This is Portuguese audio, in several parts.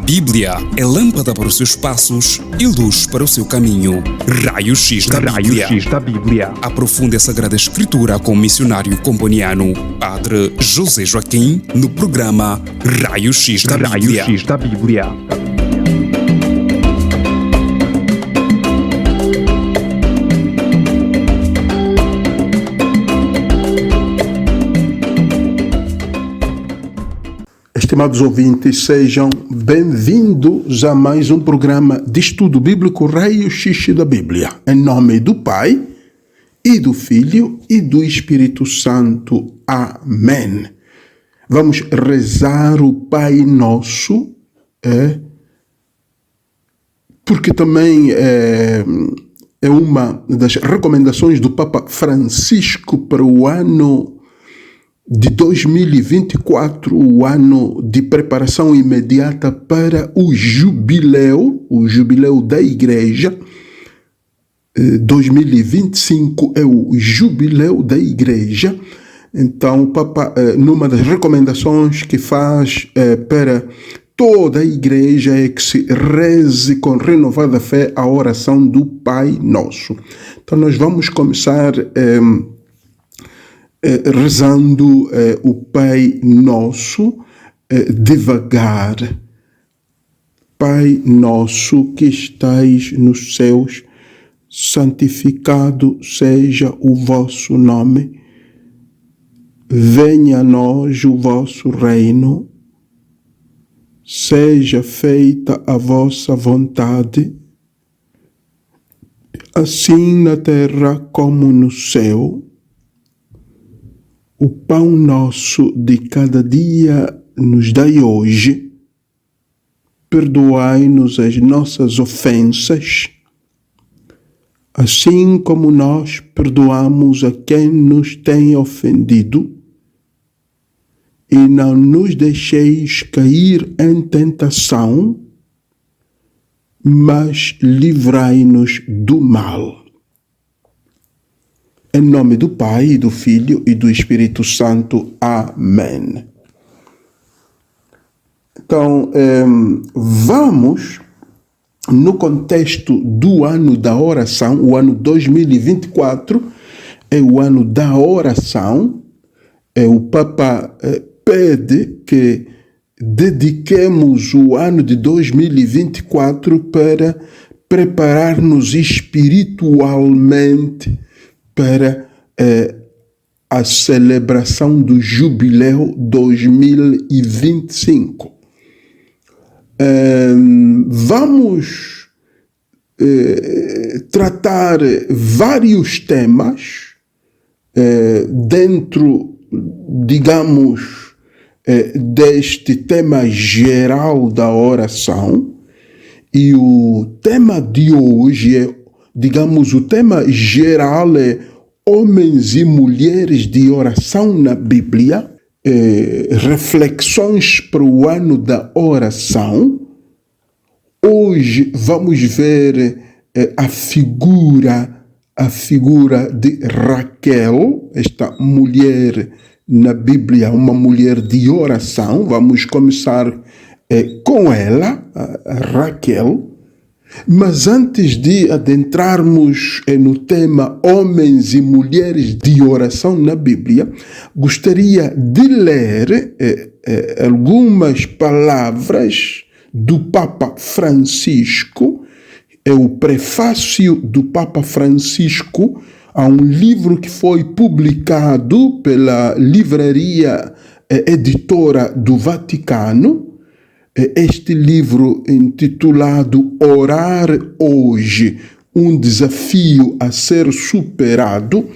Bíblia é lâmpada para os seus passos e luz para o seu caminho. Raio-X da Bíblia. Aprofunde a Sagrada Escritura com o missionário comboniano, Padre José Joaquim, no programa Raio-X da Bíblia. Estimados ouvintes, sejam bem-vindos a mais um programa de estudo bíblico Raio-X da Bíblia. Em nome do Pai, e do Filho, e do Espírito Santo. Amém. Vamos rezar o Pai Nosso, porque também é uma das recomendações do Papa Francisco para o ano de 2024, o ano de preparação imediata para o jubileu da Igreja. 2025 é o jubileu da Igreja. Então, o Papa, numa das recomendações que faz para toda a Igreja é que se reze com renovada fé a oração do Pai Nosso. Então, nós vamos começar rezando o Pai Nosso devagar. Pai nosso que estais nos céus, santificado seja o vosso nome. Venha a nós o vosso reino. Seja feita a vossa vontade, assim na terra como no céu. O pão nosso de cada dia nos dai hoje. Perdoai-nos as nossas ofensas, assim como nós perdoamos a quem nos tem ofendido. E não nos deixeis cair em tentação, mas livrai-nos do mal. Em nome do Pai, do Filho e do Espírito Santo. Amém. Então, vamos, no contexto do ano da oração, o ano 2024 é o ano da oração. O Papa pede que dediquemos o ano de 2024 para preparar-nos espiritualmente para a celebração do Jubileu 2025. Vamos tratar vários temas dentro, digamos, deste tema geral da oração. E o tema de hoje é, digamos, o tema geral é homens e mulheres de oração na Bíblia, reflexões para o ano da oração. Hoje vamos ver a figura de Raquel, esta mulher na Bíblia, uma mulher de oração. Vamos começar com ela, a Raquel. Mas antes de adentrarmos no tema homens e mulheres de oração na Bíblia, gostaria de ler algumas palavras do Papa Francisco. É o prefácio do Papa Francisco a um livro que foi publicado pela Livraria Editora do Vaticano. Este livro intitulado Orar Hoje, um desafio a ser superado,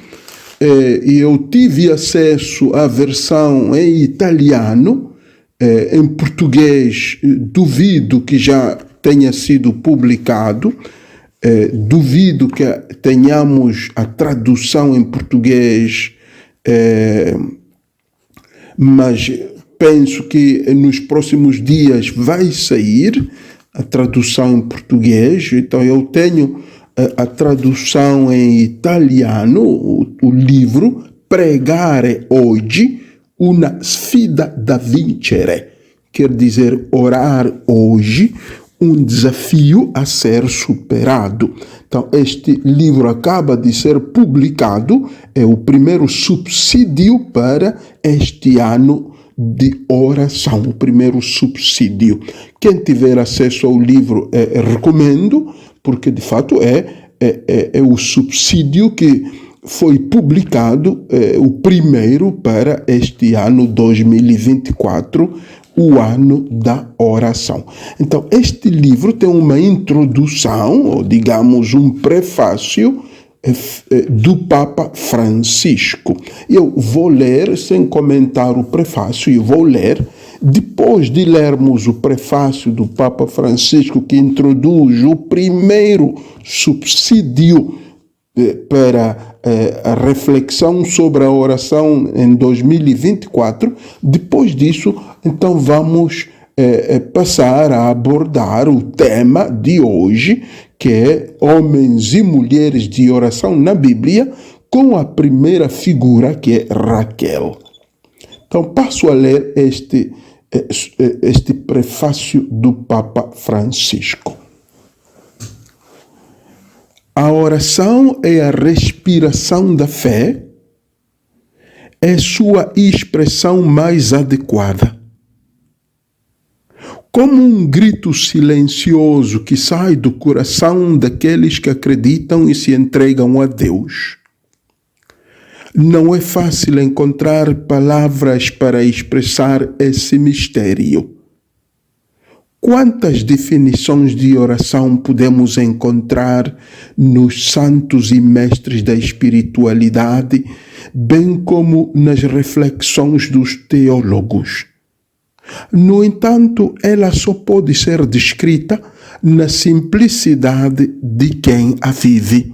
e eu tive acesso à versão em italiano. Em português duvido que já tenha sido publicado, duvido que tenhamos a tradução em português, mas penso que nos próximos dias vai sair a tradução em português. Então eu tenho a tradução em italiano, o livro Pregare Oggi, una sfida da vincere, quer dizer orar hoje, um desafio a ser superado. Então, este livro acaba de ser publicado, é o primeiro subsídio para este ano de oração, o primeiro subsídio. Quem tiver acesso ao livro, recomendo, porque de fato é o subsídio que foi publicado, o primeiro para este ano 2024, o ano da oração. Então, este livro tem uma introdução, ou digamos um prefácio, do Papa Francisco. Eu vou ler, sem comentar o prefácio, eu vou ler. Depois de lermos o prefácio do Papa Francisco, que introduz o primeiro subsídio para a reflexão sobre a oração em 2024, depois disso, então vamos passar a abordar o tema de hoje, que é homens e mulheres de oração na Bíblia, com a primeira figura, que é Raquel. Então, passo a ler este prefácio do Papa Francisco. A oração é a respiração da fé, é sua expressão mais adequada. Como um grito silencioso que sai do coração daqueles que acreditam e se entregam a Deus. Não é fácil encontrar palavras para expressar esse mistério. Quantas definições de oração podemos encontrar nos santos e mestres da espiritualidade, bem como nas reflexões dos teólogos? No entanto, ela só pode ser descrita na simplicidade de quem a vive.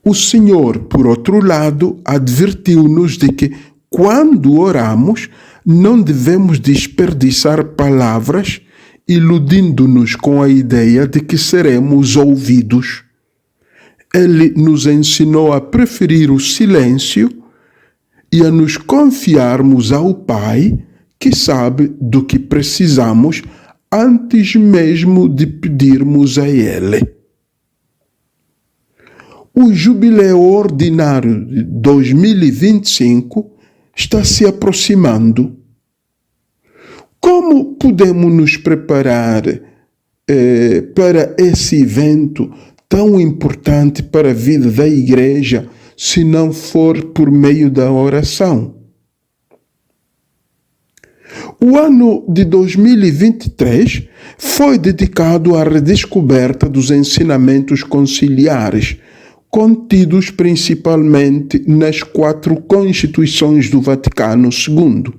O Senhor, por outro lado, advertiu-nos de que, quando oramos, não devemos desperdiçar palavras, iludindo-nos com a ideia de que seremos ouvidos. Ele nos ensinou a preferir o silêncio e a nos confiarmos ao Pai, que sabe do que precisamos antes mesmo de pedirmos a Ele. O Jubileu Ordinário de 2025 está se aproximando. Como podemos nos preparar para esse evento tão importante para a vida da Igreja, se não for por meio da oração? O ano de 2023 foi dedicado à redescoberta dos ensinamentos conciliares, contidos principalmente nas 4 Constituições do Vaticano II.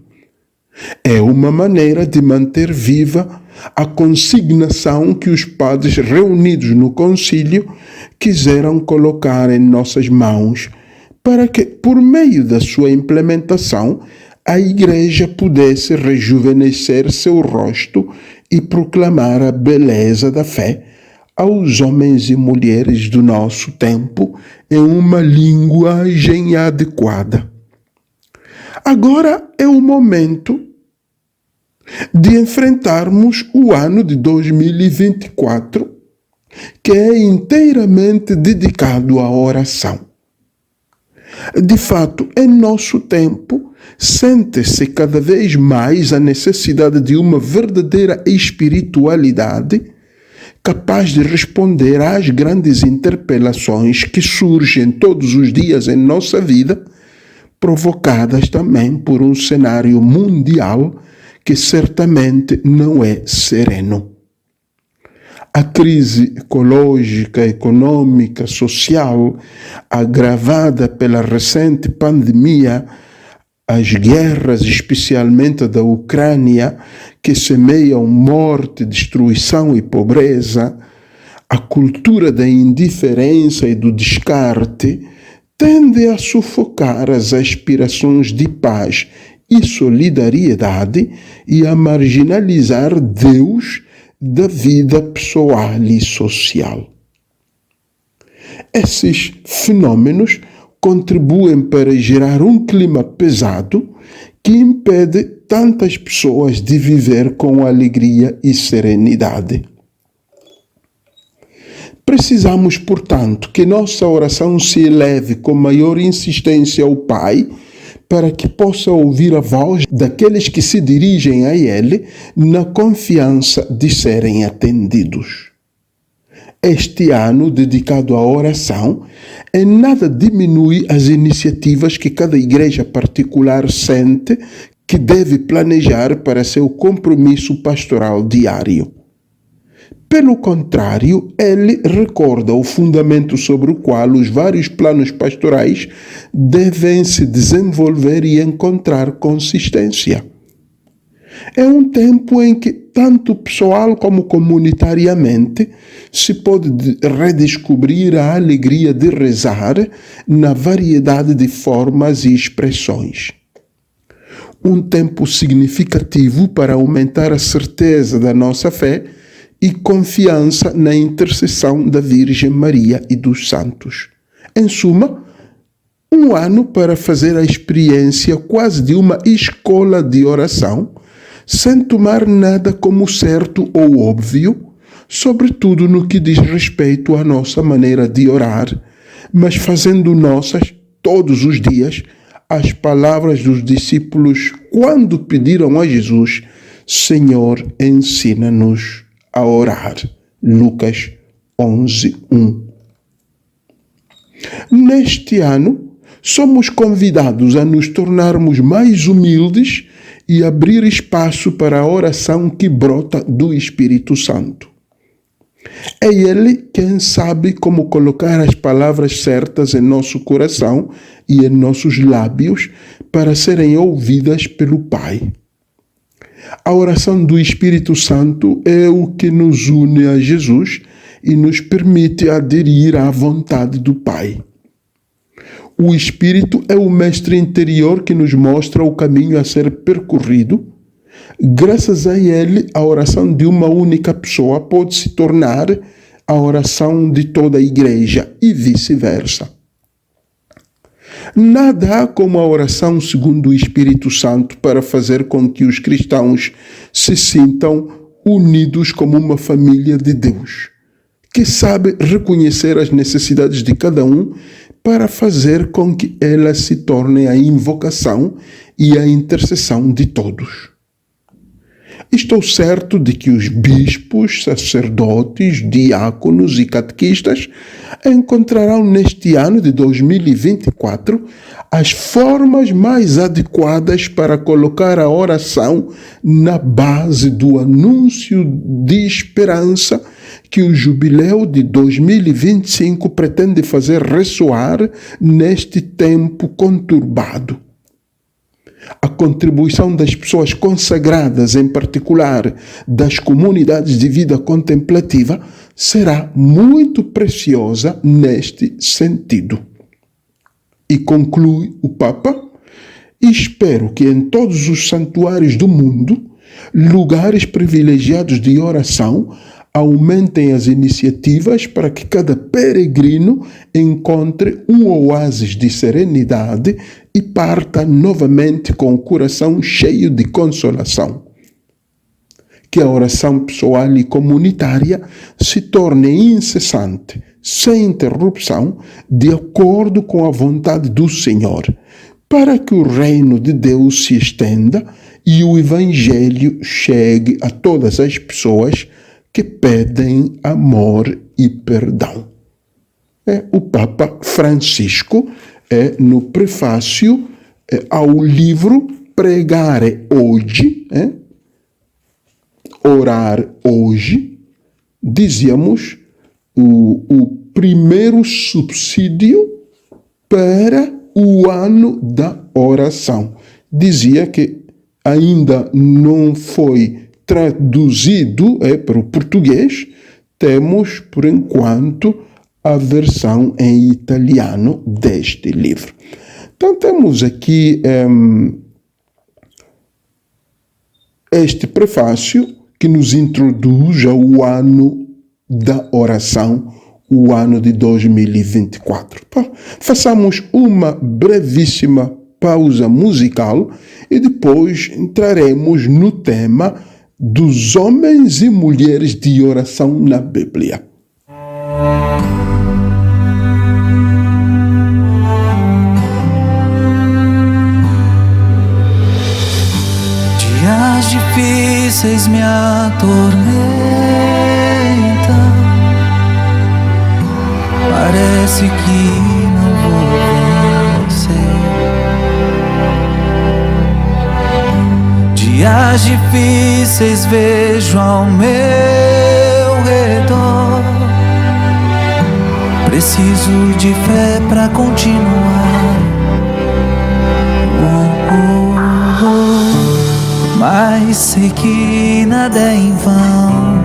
É uma maneira de manter viva a consignação que os padres reunidos no concílio quiseram colocar em nossas mãos, para que, por meio da sua implementação, a Igreja pudesse rejuvenescer seu rosto e proclamar a beleza da fé aos homens e mulheres do nosso tempo em uma linguagem adequada. Agora é o momento de enfrentarmos o ano de 2024, que é inteiramente dedicado à oração. De fato, em nosso tempo, sente-se cada vez mais a necessidade de uma verdadeira espiritualidade capaz de responder às grandes interpelações que surgem todos os dias em nossa vida, provocadas também por um cenário mundial que certamente não é sereno. A crise ecológica, econômica, social, agravada pela recente pandemia, as guerras, especialmente da Ucrânia, que semeiam morte, destruição e pobreza, a cultura da indiferença e do descarte, tende a sufocar as aspirações de paz e solidariedade e a marginalizar Deus da vida pessoal e social. Esses fenômenos contribuem para gerar um clima pesado que impede tantas pessoas de viver com alegria e serenidade. Precisamos, portanto, que nossa oração se eleve com maior insistência ao Pai, para que possa ouvir a voz daqueles que se dirigem a Ele na confiança de serem atendidos. Este ano dedicado à oração, em nada diminui as iniciativas que cada igreja particular sente que deve planejar para seu compromisso pastoral diário. Pelo contrário, ele recorda o fundamento sobre o qual os vários planos pastorais devem se desenvolver e encontrar consistência. É um tempo em que, tanto pessoal como comunitariamente, se pode redescobrir a alegria de rezar na variedade de formas e expressões. Um tempo significativo para aumentar a certeza da nossa fé e confiança na intercessão da Virgem Maria e dos santos. Em suma, um ano para fazer a experiência quase de uma escola de oração, sem tomar nada como certo ou óbvio, sobretudo no que diz respeito à nossa maneira de orar, mas fazendo nossas, todos os dias, as palavras dos discípulos quando pediram a Jesus: Senhor, ensina-nos a orar. Lucas 11:1. Neste ano, somos convidados a nos tornarmos mais humildes e abrir espaço para a oração que brota do Espírito Santo. É Ele quem sabe como colocar as palavras certas em nosso coração e em nossos lábios para serem ouvidas pelo Pai. A oração do Espírito Santo é o que nos une a Jesus e nos permite aderir à vontade do Pai. O Espírito é o mestre interior que nos mostra o caminho a ser percorrido. Graças a ele, a oração de uma única pessoa pode se tornar a oração de toda a igreja e vice-versa. Nada há como a oração segundo o Espírito Santo para fazer com que os cristãos se sintam unidos como uma família de Deus, que sabe reconhecer as necessidades de cada um para fazer com que elas se tornem a invocação e a intercessão de todos. Estou certo de que os bispos, sacerdotes, diáconos e catequistas encontrarão neste ano de 2024 as formas mais adequadas para colocar a oração na base do anúncio de esperança que o jubileu de 2025 pretende fazer ressoar neste tempo conturbado. A contribuição das pessoas consagradas, em particular das comunidades de vida contemplativa, será muito preciosa neste sentido. E conclui o Papa: espero que em todos os santuários do mundo, lugares privilegiados de oração, aumentem as iniciativas para que cada peregrino encontre um oásis de serenidade e parta novamente com o coração cheio de consolação. Que a oração pessoal e comunitária se torne incessante, sem interrupção, de acordo com a vontade do Senhor, para que o reino de Deus se estenda e o Evangelho chegue a todas as pessoas que pedem amor e perdão. O Papa Francisco, no prefácio ao livro Pregare Oggi, Orar Hoje, dizíamos, o primeiro subsídio para o ano da oração. Dizia que ainda não foi traduzido para o português, temos, por enquanto, a versão em italiano deste livro. Então, temos aqui este prefácio que nos introduz ao ano da oração, o ano de 2024. Façamos uma brevíssima pausa musical e depois entraremos no tema dos homens e mulheres de oração na Bíblia. Dias difíceis me atormentam, parece que não vou vencer. Dias difíceis vejo ao meu redor, preciso de fé pra continuar. Mas sei que nada é em vão.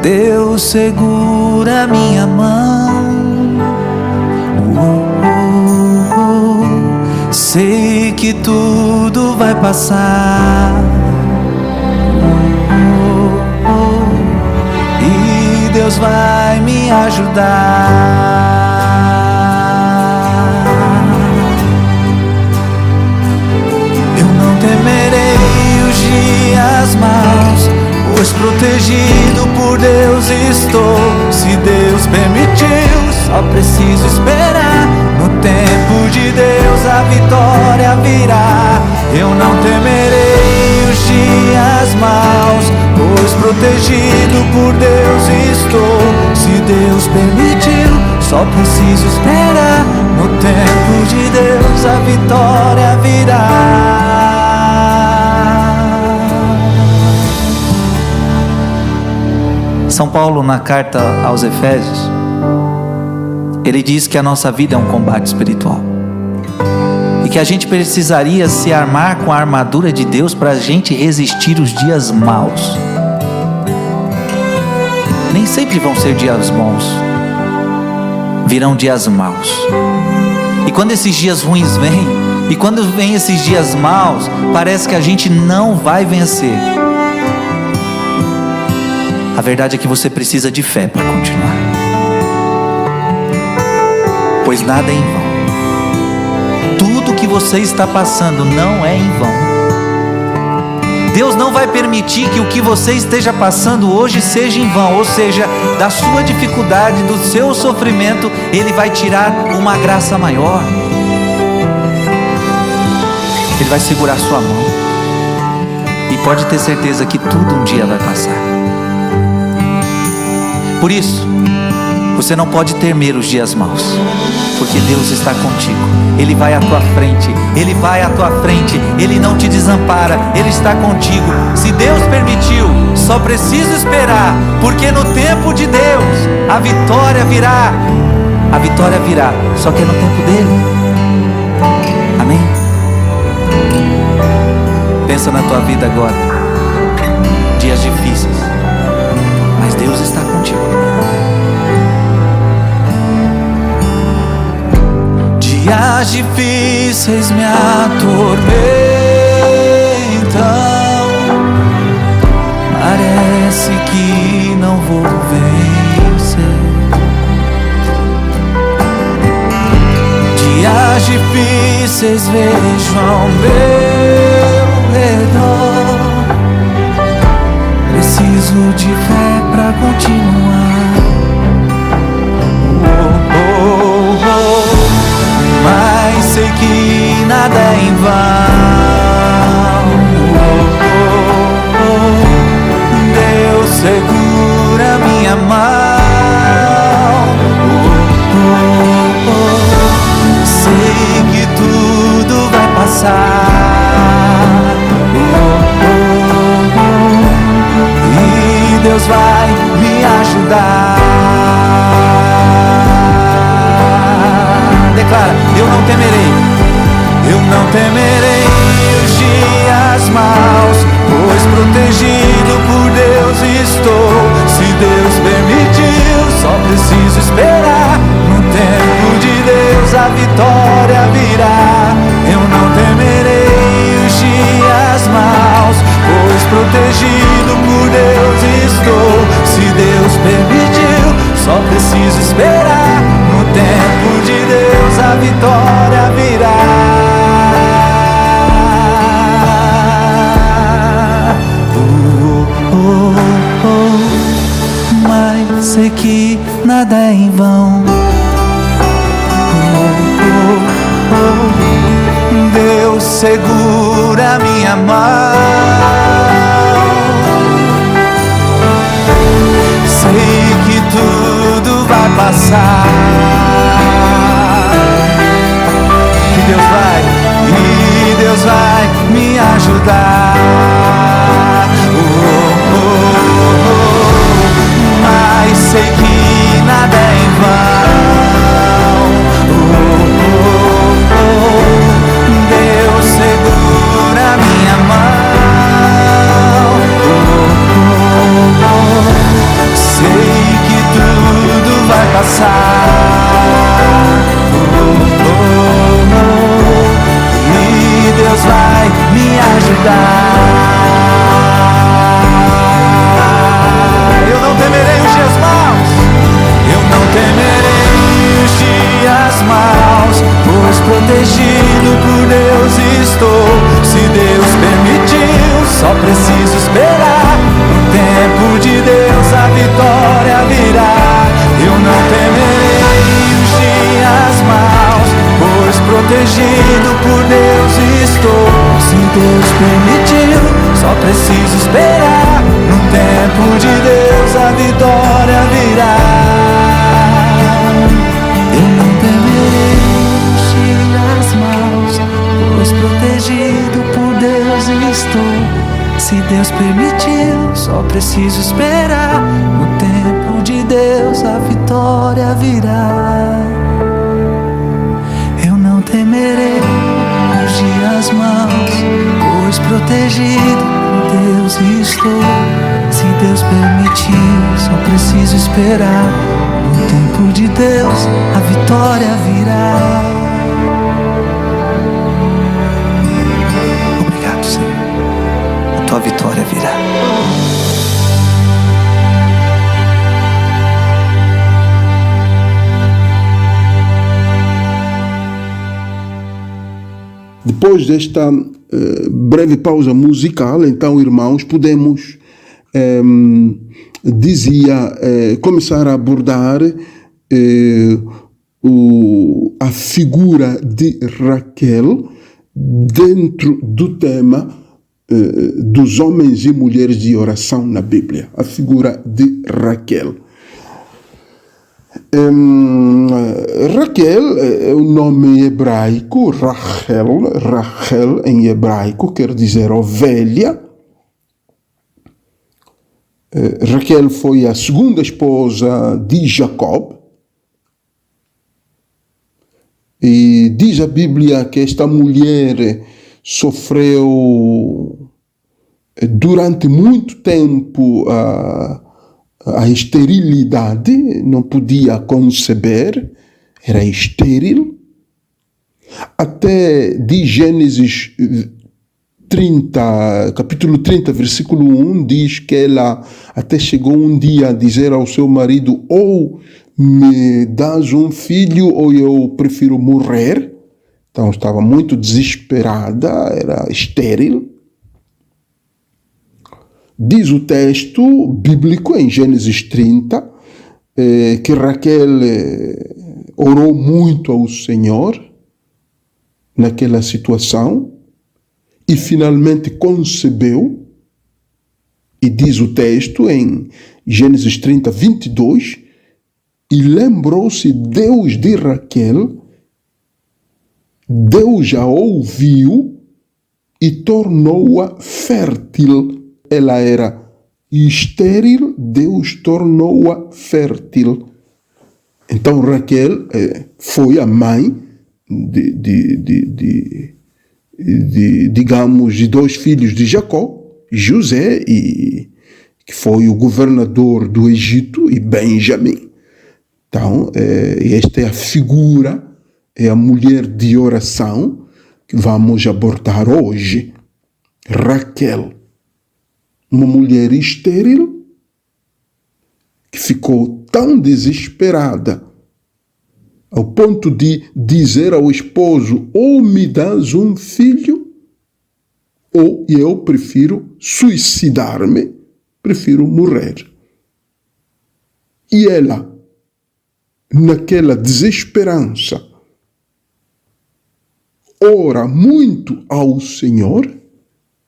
Deus segura minha mão. Sei que tudo vai passar. E Deus vai me ajudar. Temerei os dias maus, pois protegido por Deus estou. Se Deus permitiu, só preciso esperar. No tempo de Deus a vitória virá. Eu não temerei os dias maus, pois protegido por Deus estou. Se Deus permitiu, só preciso esperar. No tempo de Deus a vitória virá. São Paulo, na carta aos Efésios, ele diz que a nossa vida é um combate espiritual e que a gente precisaria se armar com a armadura de Deus para a gente resistir os dias maus. Nem sempre vão ser dias bons, virão dias maus. E quando esses dias ruins vêm, e quando vêm esses dias maus, parece que a gente não vai vencer. A verdade é que você precisa de fé para continuar, pois nada é em vão. Tudo que você está passando não é em vão. Deus não vai permitir que o que você esteja passando hoje seja em vão. Ou seja, da sua dificuldade, do seu sofrimento, Ele vai tirar uma graça maior. Ele vai segurar sua mão. E pode ter certeza que tudo um dia vai passar. Por isso, você não pode temer os dias maus, porque Deus está contigo. Ele vai à tua frente, Ele vai à tua frente, Ele não te desampara, Ele está contigo. Se Deus permitiu, só preciso esperar, porque no tempo de Deus a vitória virá. A vitória virá, só que é no tempo dele. Amém? Pensa na tua vida agora. Dias difíceis, mas Deus está contigo. Dias difíceis me atormentam, parece que não vou vencer. Dias difíceis vejo ao meu redor, preciso de fé pra continuar. Mas sei que nada é em vão. Deus segura minha mão. Sei que tudo vai passar. E Deus vai me ajudar. Declara: eu não temerei, eu não temerei os dias maus, pois protegido por Deus estou. Se Deus permitiu, só preciso esperar. No tempo de Deus a vitória virá. Eu não temerei os dias maus, pois protegido por Deus estou. Se Deus permitiu, só preciso esperar. No tempo de que nada é em vão. Deus segura minha mão. Sei que tudo vai passar. E Deus vai me ajudar. Mas sei que nada é em vão. Deus segura minha mão. Sei que tudo vai passar. E Deus vai me ajudar. Eu não temerei os dias maus. Eu não temerei os dias maus, pois protegido por Deus estou. Se Deus permitiu, só preciso esperar. No tempo de Deus a vitória virá. Eu não temerei os dias maus, pois protegido por Deus estou. Se Deus permitiu, só preciso esperar. No tempo de Deus a vitória virá. Eu não temerei os dias maus, pois protegido por Deus estou. Se Deus permitiu, só preciso esperar. No tempo de Deus a vitória virá. Eu não temerei os dias maus, pois protegido por Deus estou. Se Deus permitiu, só preciso esperar. No tempo de Deus a vitória virá. Obrigado, Senhor. A tua vitória virá. Depois desta breve pausa musical, então, irmãos, podemos começar a abordar a figura de Raquel dentro do tema dos homens e mulheres de oração na Bíblia. A figura de Raquel. Raquel é o nome hebraico. Rachel em hebraico quer dizer ovelha. Raquel foi a segunda esposa de Jacob. E diz a Bíblia que esta mulher sofreu durante muito tempo a esterilidade, não podia conceber, era estéril. Até de Gênesis 30, capítulo 30, versículo 1, diz que ela até chegou um dia a dizer ao seu marido: ou me dás um filho ou eu prefiro morrer. Então estava muito desesperada, era estéril. Diz o texto bíblico em Gênesis 30 que Raquel orou muito ao Senhor naquela situação e finalmente concebeu. E diz o texto em Gênesis 30, 22, e lembrou-se Deus de Raquel, Deus a ouviu e tornou-a fértil. Ela era estéril, Deus tornou-a fértil. Então Raquel foi a mãe digamos, de dois filhos de Jacó, José, que foi o governador do Egito, e Benjamim. Então, esta é a figura, é a mulher de oração que vamos abordar hoje. Raquel, uma mulher estéril que ficou tão desesperada ao ponto de dizer ao esposo: ou me dás um filho, ou eu prefiro suicidar-me, prefiro morrer. E ela, naquela desesperança, ora muito ao Senhor,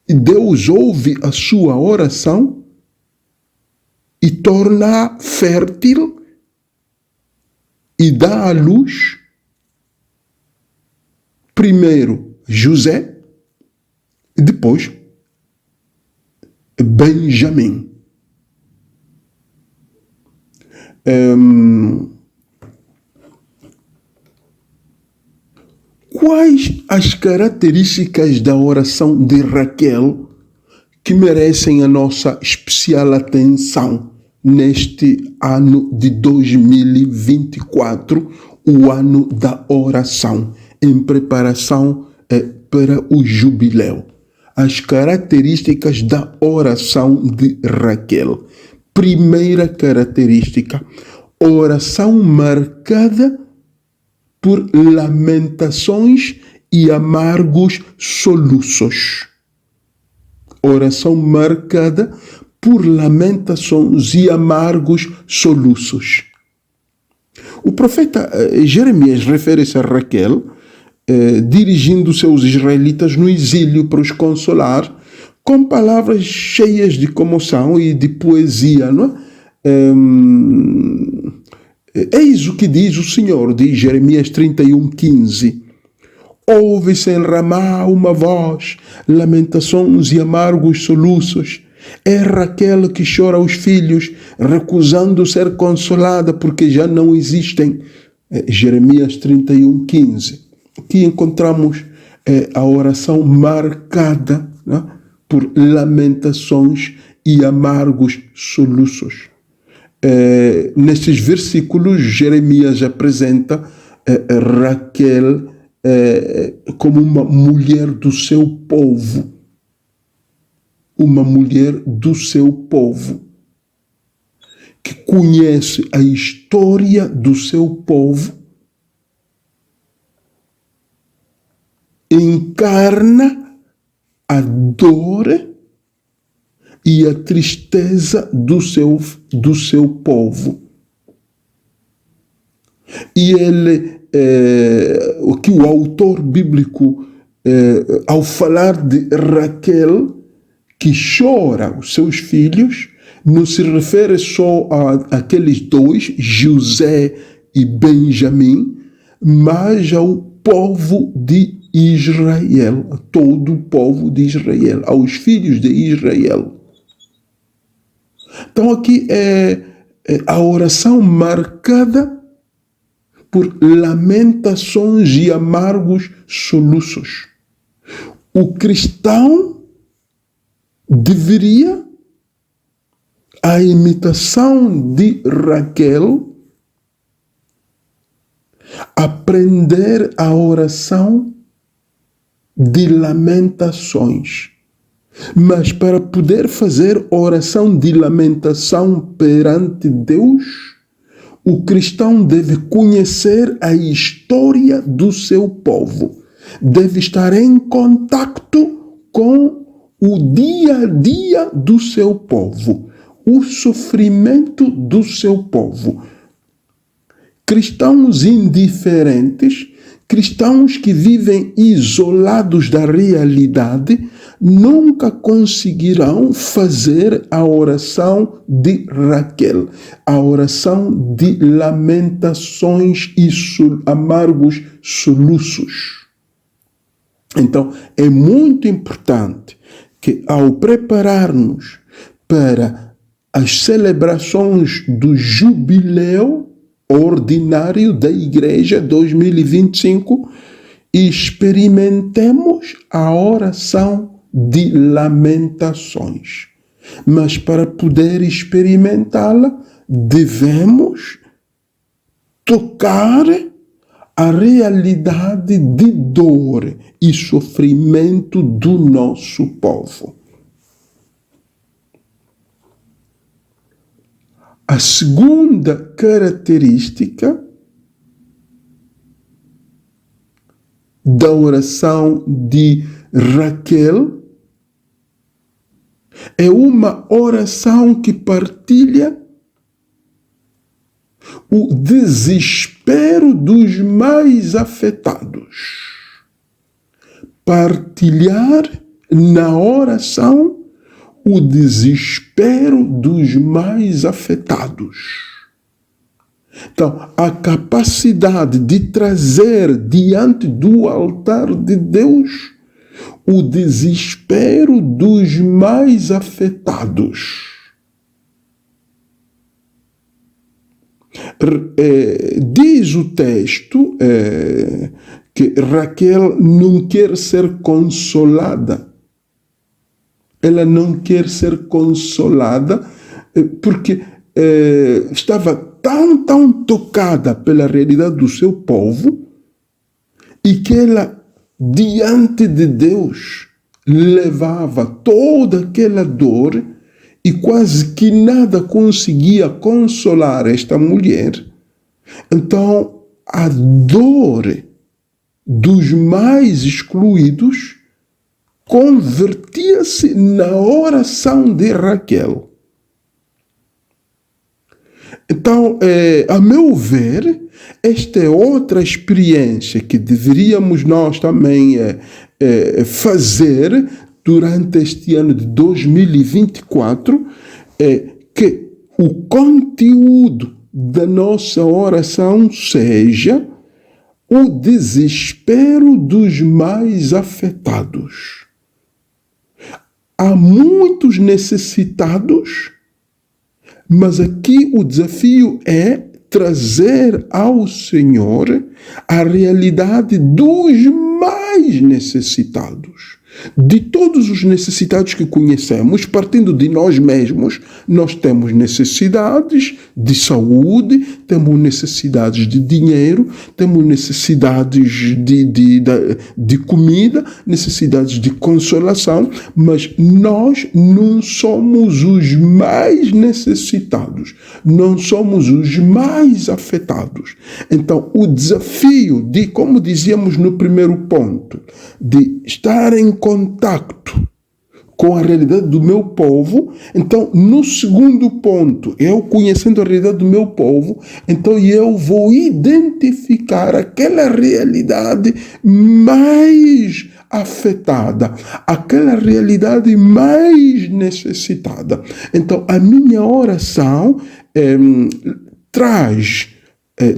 e Deus ouve a sua oração e torna-a fértil e dá à luz, primeiro José e depois Benjamim. Quais as características da oração de Raquel que merecem a nossa especial atenção neste ano de 2024, o ano da oração, em preparação para o jubileu? As características da oração de Raquel. Primeira característica, oração marcada por lamentações e amargos soluços. Oração marcada por lamentações e amargos soluços. O profeta Jeremias refere-se a Raquel, dirigindo seus israelitas no exílio para os consolar, com palavras cheias de comoção e de poesia, não é? Eis o que diz o Senhor, diz Jeremias 31:15. Ouve-se em Ramá uma voz, lamentações e amargos soluços. É Raquel que chora os filhos, recusando ser consolada porque já não existem. Jeremias 31:15. Aqui encontramos a oração marcada, né, por lamentações e amargos soluços. Nestes versículos, Jeremias apresenta Raquel como uma mulher do seu povo. Uma mulher do seu povo, que conhece a história do seu povo, encarna a dor e a tristeza do seu povo. E ele, o que o autor bíblico, ao falar de Raquel, que chora os seus filhos, não se refere só àqueles dois, José e Benjamim, mas ao povo de Israel, a todo o povo de Israel, aos filhos de Israel. Então aqui é a oração marcada por lamentações e amargos soluços. O cristão deveria, à imitação de Raquel, aprender a oração de lamentações. Mas para poder fazer oração de lamentação perante Deus, o cristão deve conhecer a história do seu povo, deve estar em contato com o dia a dia do seu povo, o sofrimento do seu povo. Cristãos indiferentes, cristãos que vivem isolados da realidade, nunca conseguirão fazer a oração de Raquel, a oração de lamentações e amargos soluços. Então, é muito importante que, ao preparar-nos para as celebrações do jubileu ordinário da Igreja 2025, experimentemos a oração de lamentações. Mas para poder experimentá-la, devemos tocar a realidade de dor e sofrimento do nosso povo. A segunda característica da oração de Raquel é uma oração que partilha o desespero dos mais afetados. Partilhar na oração o desespero dos mais afetados. Então, a capacidade de trazer diante do altar de Deus o desespero dos mais afetados. Diz o texto que Raquel não quer ser consolada. Ela não quer ser consolada porque estava tão tocada pela realidade do seu povo e que ela, diante de Deus, levava toda aquela dor e quase que nada conseguia consolar esta mulher. Então, a dor dos mais excluídos convertia-se na oração de Raquel. Então, a meu ver, esta é outra experiência que deveríamos nós também fazer durante este ano de 2024, que o conteúdo da nossa oração seja o desespero dos mais afetados. Há muitos necessitados, mas aqui o desafio é trazer ao Senhor a realidade dos mais necessitados. De todos os necessitados que conhecemos, partindo de nós mesmos, nós temos necessidades de saúde, temos necessidades de dinheiro, temos necessidades de comida, necessidades de consolação, mas nós não somos os mais necessitados, não somos os mais afetados. Então, o desafio de, como dizíamos no primeiro ponto, de estar em contacto com a realidade do meu povo. Então, no segundo ponto, eu conhecendo a realidade do meu povo, então eu vou identificar aquela realidade mais afetada, aquela realidade mais necessitada. Então, a minha oração traz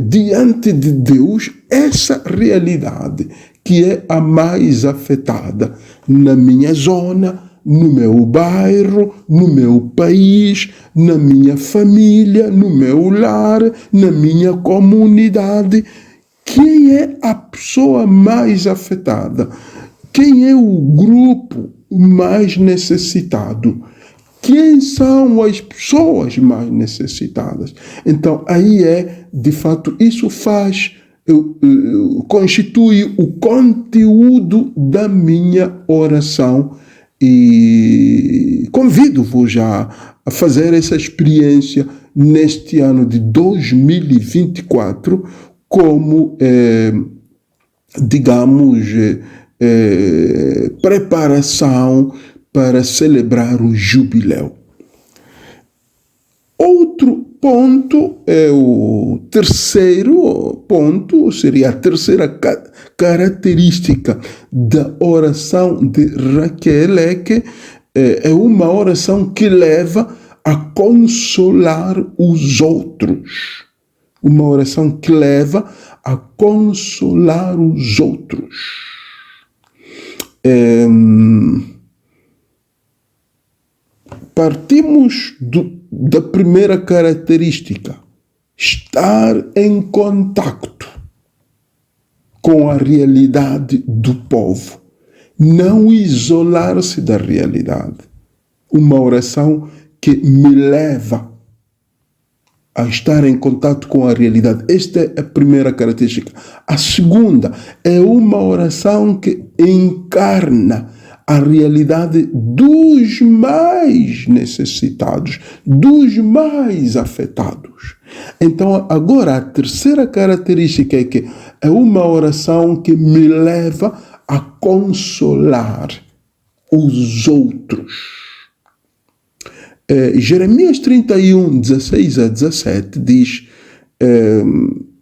diante de Deus essa realidade que é a mais afetada na minha zona, no meu bairro, no meu país, na minha família, no meu lar, na minha comunidade. Quem é a pessoa mais afetada? Quem é o grupo mais necessitado? Quem são as pessoas mais necessitadas? Então, aí de fato, isso constitui o conteúdo da minha oração e convido-vos já a fazer essa experiência neste ano de 2024 como, preparação para celebrar o jubileu. Outro ponto o terceiro ponto, seria a terceira característica da oração de Raquel, é que é uma oração que leva a consolar os outros. Uma oração que leva a consolar os outros. Partimos da primeira característica, estar em contacto com a realidade do povo, não isolar-se da realidade. Uma oração que me leva a estar em contato com a realidade. Esta é a primeira característica. A segunda é uma oração que encarna a realidade dos mais necessitados, dos mais afetados. Então, agora, a terceira característica é que é uma oração que me leva a consolar os outros. Jeremias 31, 16 a 17 diz: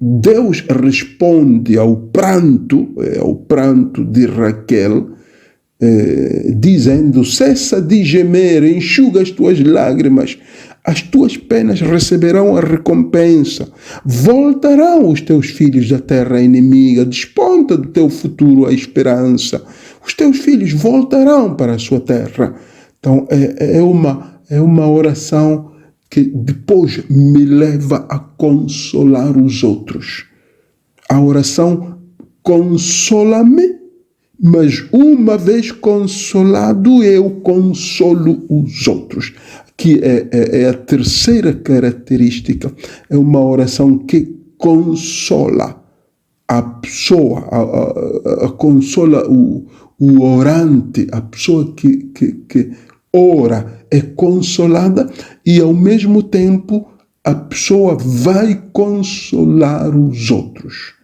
Deus responde ao pranto de Raquel, dizendo: cessa de gemer, enxuga as tuas lágrimas, as tuas penas receberão a recompensa, voltarão os teus filhos da terra inimiga, desponta do teu futuro a esperança, os teus filhos voltarão para a sua terra. Então é uma oração que depois me leva a consolar os outros. A oração consola-me, mas uma vez consolado, eu consolo os outros. Que é a terceira característica. É uma oração que consola a pessoa, consola o orante, a pessoa que ora é consolada, e ao mesmo tempo a pessoa vai consolar os outros.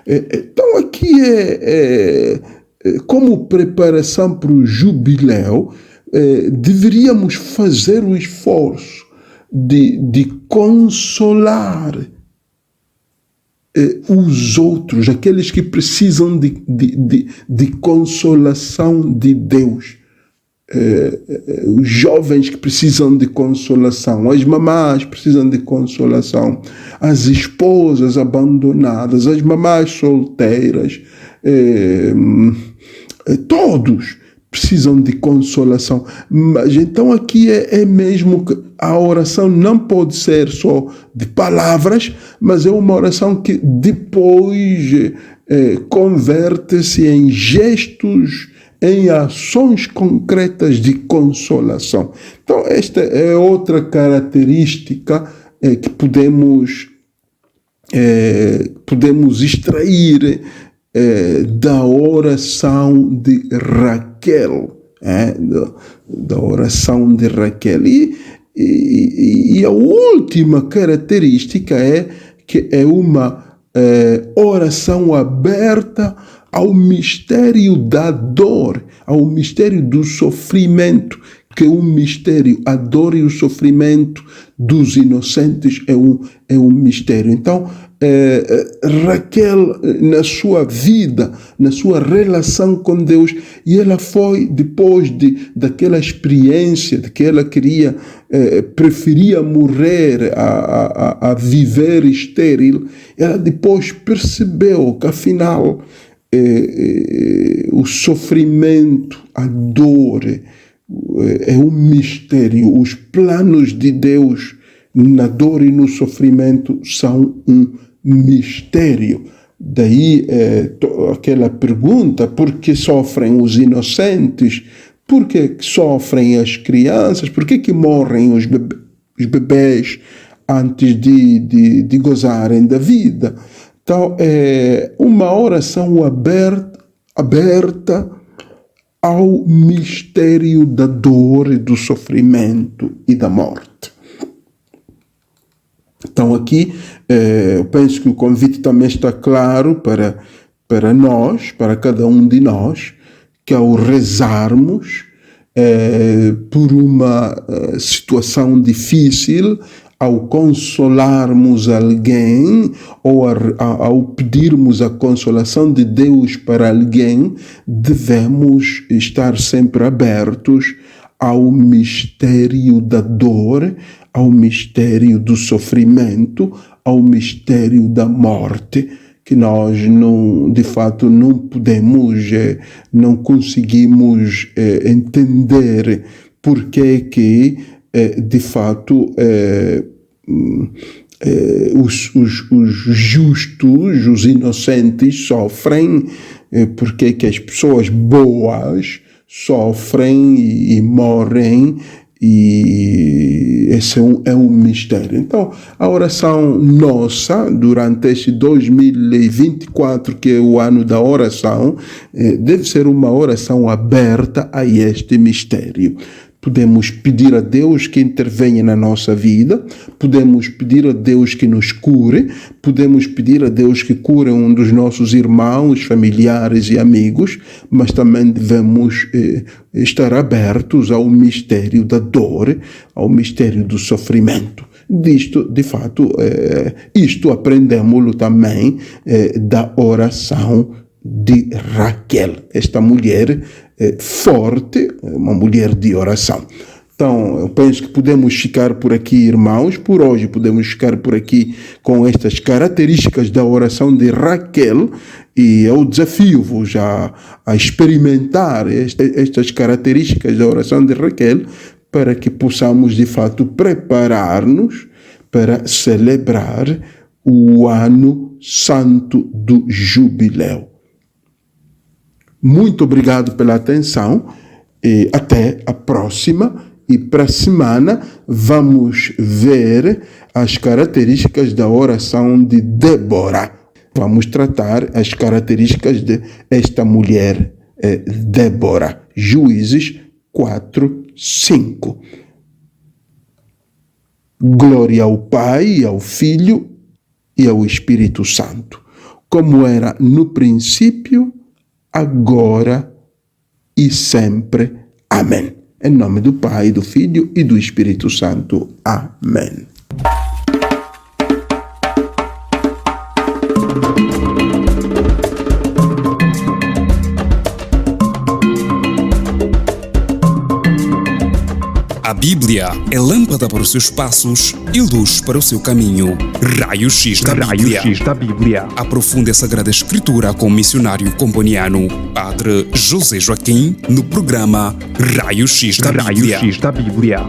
Então aqui como preparação para o jubileu, deveríamos fazer o esforço de consolar os outros, aqueles que precisam de consolação de Deus. Os jovens que precisam de consolação, as mamás precisam de consolação, as esposas abandonadas, as mamás solteiras, todos precisam de consolação. Mas então aqui é mesmo que a oração não pode ser só de palavras, mas é uma oração que depois converte-se em gestos, em ações concretas de consolação. Então esta é outra característica que podemos extrair da oração de Raquel, da oração de Raquel. E a última característica é que é uma oração aberta ao mistério da dor, ao mistério do sofrimento, que é um mistério. A dor e o sofrimento dos inocentes é um mistério. Então, Raquel, na sua vida, na sua relação com Deus, e ela foi, depois daquela experiência, de que ela preferia morrer a viver estéril, ela depois percebeu que, afinal, o sofrimento, a dor, é um mistério. Os planos de Deus na dor e no sofrimento são um mistério. Daí aquela pergunta: por que sofrem os inocentes? Por que sofrem as crianças? Por que morrem os bebês antes de gozarem da vida? Então é uma oração aberta ao mistério da dor, do sofrimento e da morte. Então aqui eu penso que o convite também está claro para nós, para cada um de nós, que ao rezarmos por uma situação difícil, ao consolarmos alguém ou ao pedirmos a consolação de Deus para alguém, devemos estar sempre abertos ao mistério da dor, ao mistério do sofrimento, ao mistério da morte, que nós de fato não podemos, não conseguimos entender porque que de fato os justos, os inocentes sofrem, porque que as pessoas boas sofrem e morrem, e esse é um mistério. Então, a oração nossa, durante este 2024, que é o ano da oração, deve ser uma oração aberta a este mistério. Podemos pedir a Deus que intervenha na nossa vida, podemos pedir a Deus que nos cure, podemos pedir a Deus que cure um dos nossos irmãos, familiares e amigos, mas também devemos estar abertos ao mistério da dor, ao mistério do sofrimento. disto, de fato, isto aprendemos também da oração de Raquel, esta mulher forte, uma mulher de oração. Então, eu penso que podemos ficar por aqui, irmãos. Por hoje podemos ficar por aqui com estas características da oração de Raquel, e eu desafio-vos a experimentar estas características da oração de Raquel para que possamos, de fato, preparar-nos para celebrar o ano santo do jubileu. Muito obrigado pela atenção e até a próxima. E para a semana vamos ver as características da oração de Débora. Vamos tratar as características de esta mulher, Débora. Juízes 4:5. Glória ao Pai, ao Filho e ao Espírito Santo, como era no princípio, agora e sempre. Amém. Em nome do Pai, do Filho e do Espírito Santo. Amém. A Bíblia é lâmpada para os seus passos e luz para o seu caminho. Raio-X da Bíblia. Aprofunde a Sagrada Escritura com o missionário comboniano, Padre José Joaquim, no programa Raio-X da Bíblia.